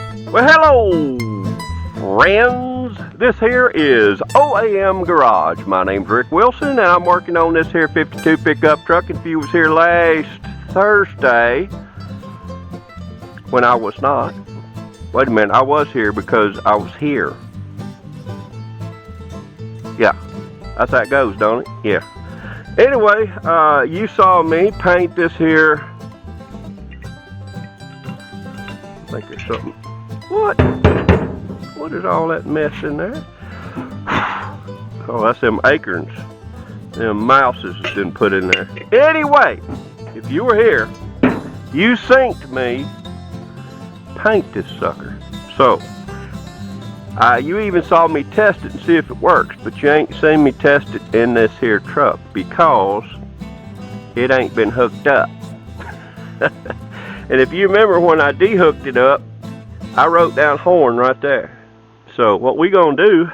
Well, hello, friends. This here is OAM Garage. My name's Rick Wilson, and I'm working on this here 52 pickup truck. If you was here last Thursday, when I was not. Wait a minute, I was here because I was here. Yeah, that's how it goes, don't it? Yeah. Anyway, you saw me paint this here. I think there's something. What is all that mess in there? Oh, that's them acorns. Them mouses has been put in there. Anyway, if you were here, you synced me paint this sucker. So, you even saw me test it and see if it works, but you ain't seen me test it in this here truck because it ain't been hooked up. And if you remember when I de-hooked it up, I wrote down horn right there. So what we gonna do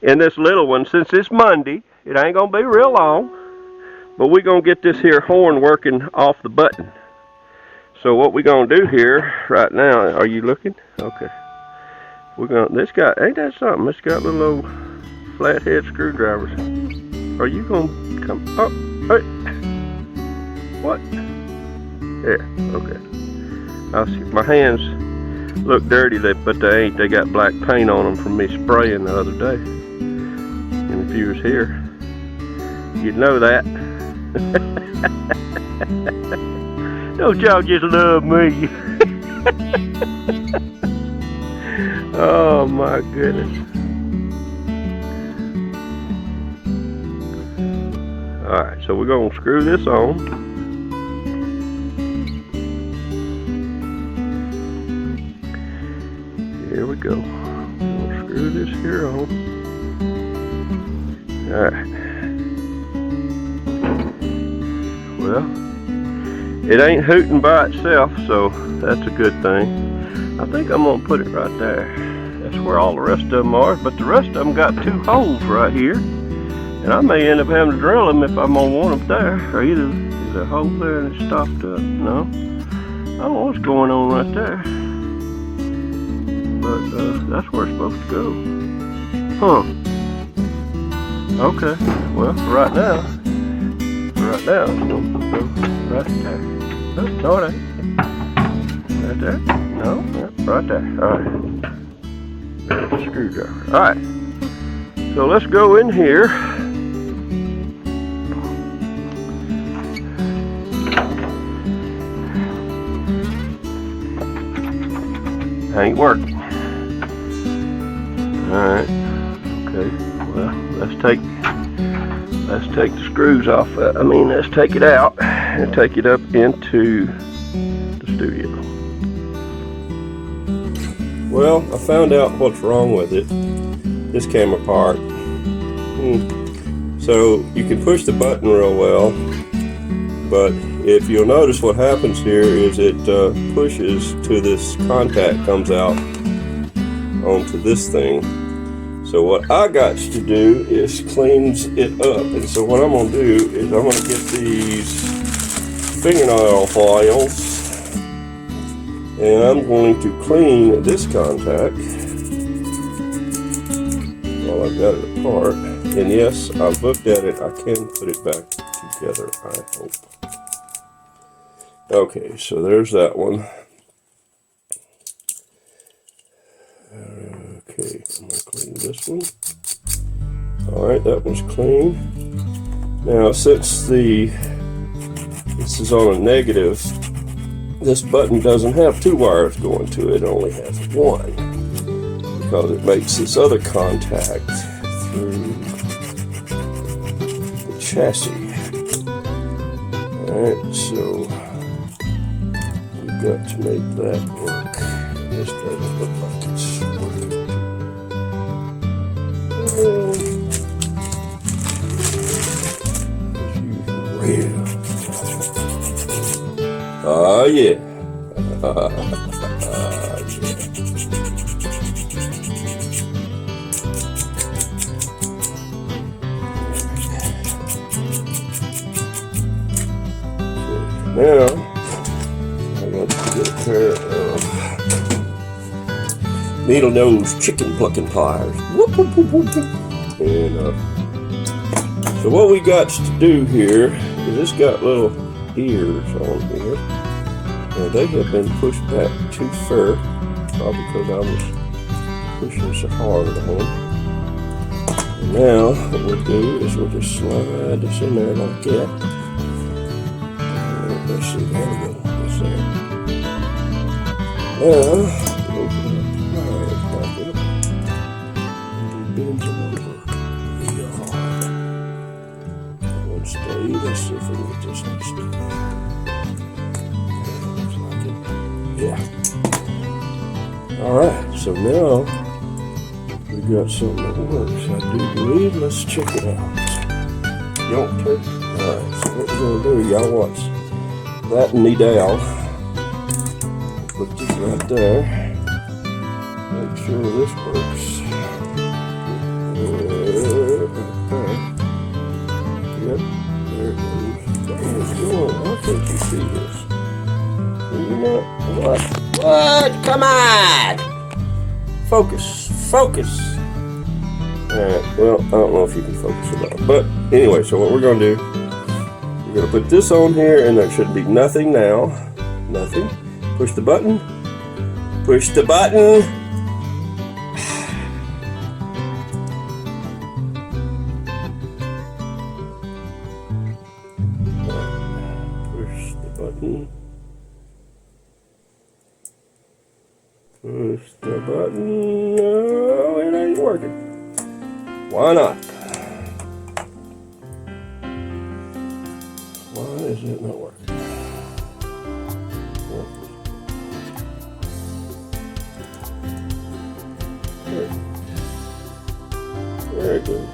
in this little one, since it's Monday, it ain't gonna be real long, but we gonna get this here horn working off the button. So what we gonna do here right now, are you looking? Okay. We're gonna, this got, ain't that something? It's got little old flathead screwdrivers. Are you gonna come, oh, hey. What? Yeah, okay. I see, my hands look dirty, but they ain't. They got black paint on them from me spraying the other day. And if you was here, you'd know that. Don't y'all just love me? Oh my goodness. Alright, so we're going to screw this on. Here we go. We'll screw this here on. Alright. Well, it ain't hooting by itself, so that's a good thing. I think I'm going to put it right there. That's where all the rest of them are, but the rest of them got two holes right here. And I may end up having to drill them if I'm going to want them there. Or either is a hole there and it's stopped up. No. I don't know what's going on right there. But that's where it's supposed to go. Huh. Okay. Well, right now it's going to go right there. Oh, no, it ain't. Right there? No, right there. Alright. There's the screwdriver. Alright. So let's go in here. Ain't working. Alright. Okay. Well, let's take the screws off. Let's take it out and take it up into the studio. Well, I found out what's wrong with it. This came apart. So you can push the button real well, but if you'll notice what happens here is it pushes to this contact, comes out onto this thing. So what I got to do is cleans it up. And so what I'm going to do is I'm going to get these fingernail files and I'm going to clean this contact while I've got it apart. And yes, I've looked at it. I can put it back together, I hope. Okay, so there's that one. Okay, I'm going to clean this one. Alright, that one's clean. Now, since this is on a negative, this button doesn't have two wires going to it. It only has one. Because it makes this other contact through the chassis. Alright, so we've got to make that work. This doesn't look like it's working. Real. Oh yeah. Now I got to get a pair of needle nose chicken plucking pliers. Whoop, whoop, whoop, whoop. And so what we got to do here is it's got little ears on here, and they have been pushed back too far, probably because I was pushing so hard on them. And now what we'll do is we'll just slide this in there like that. Let's see, there we go. That's there. Now open up the pliers back up and bend them over real hard. One stay. Let's see if we can get this one to stay. Looks like it. Yeah. Alright, so now we got something that works, I do believe. Let's check it out. Alright, so what we're going to do, y'all watch that needle. Put this right there. Make sure this works. Yep, there it goes. There it's going. How can't you see this? You know what? What? Come on! Focus. Focus. Alright, well, I don't know if you can focus or not. But anyway, so what we're going to do, we're going to put this on here, and there should be nothing now. Nothing. Push the button. Push the button. Push the button. Push the button. No, it ain't working. Why not? Why is it not working? There it goes.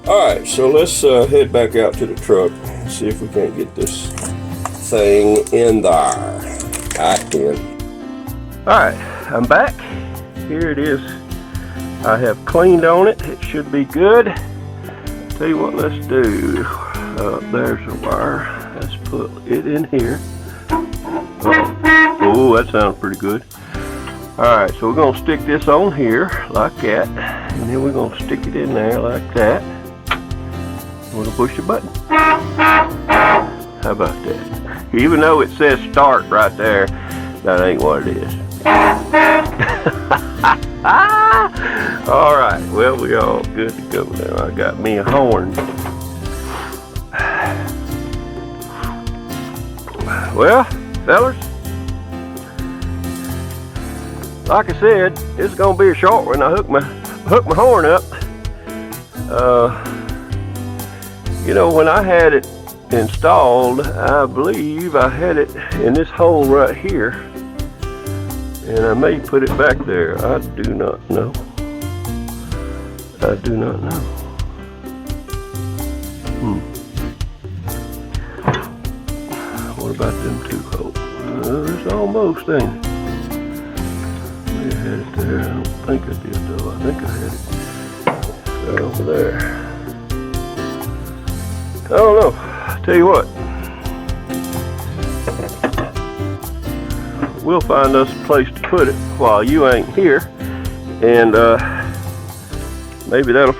Alright, so let's head back out to the truck and see if we can't get this thing in there. I can. Alright, I'm back. Here it is. I have cleaned on it. It should be good. Tell you what, let's do. There's a wire. Let's put it in here. Oh, that sounds pretty good. Alright, so we're going to stick this on here like that. And then we're going to stick it in there like that. We're going to push the button. How about that? Even though it says start right there, that ain't what it is. Alright, well, we all good to go now. I got me a horn. Well, fellers, like I said, it's gonna be a short one. I hook my horn up. You know, when I had it installed, I believe I had it in this hole right here, and I may put it back there. I do not know. I do not know. What about them two holes? It's almost in. Maybe I had it there. I don't think I did though. I think I had it over there. I don't know. Tell you what. We'll find us a place to put it while you ain't here, and maybe that'll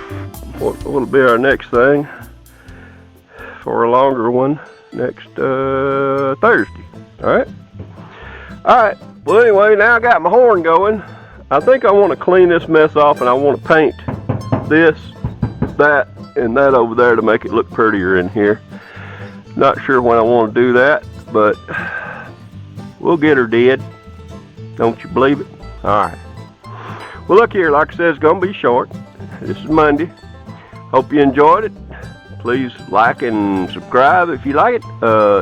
be our next thing for a longer one next Thursday. Alright? Alright. Well, anyway, now I got my horn going. I think I want to clean this mess off, and I want to paint this, that, and that over there to make it look prettier in here. Not sure when I want to do that, but we'll get her did. Don't you believe it? Alright. Well, look here, like I said, it's going to be short. This is Monday. Hope you enjoyed it. Please like and subscribe if you like it.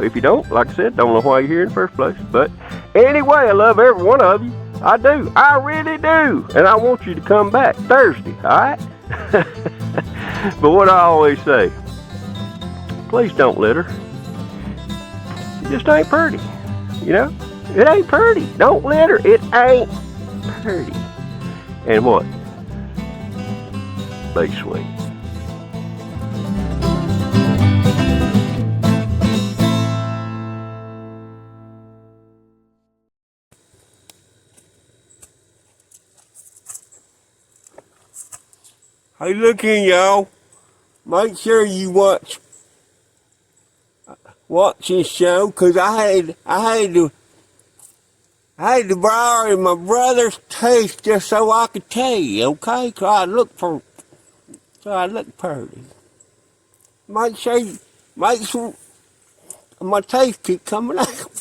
If you don't, like I said, don't know why you're here in the first place. But anyway, I love every one of you. I do. I really do. And I want you to come back Thursday, alright? But what I always say, please don't litter. It just ain't pretty. You know? It ain't pretty. Don't litter. It ain't pretty. And what? Stay sweet. Hey, look in, y'all. Make sure you watch this show, 'cause I had to borrow my brother's teeth just so I could tell you, okay? 'Cause I look pretty. Make sure my teeth keep coming out.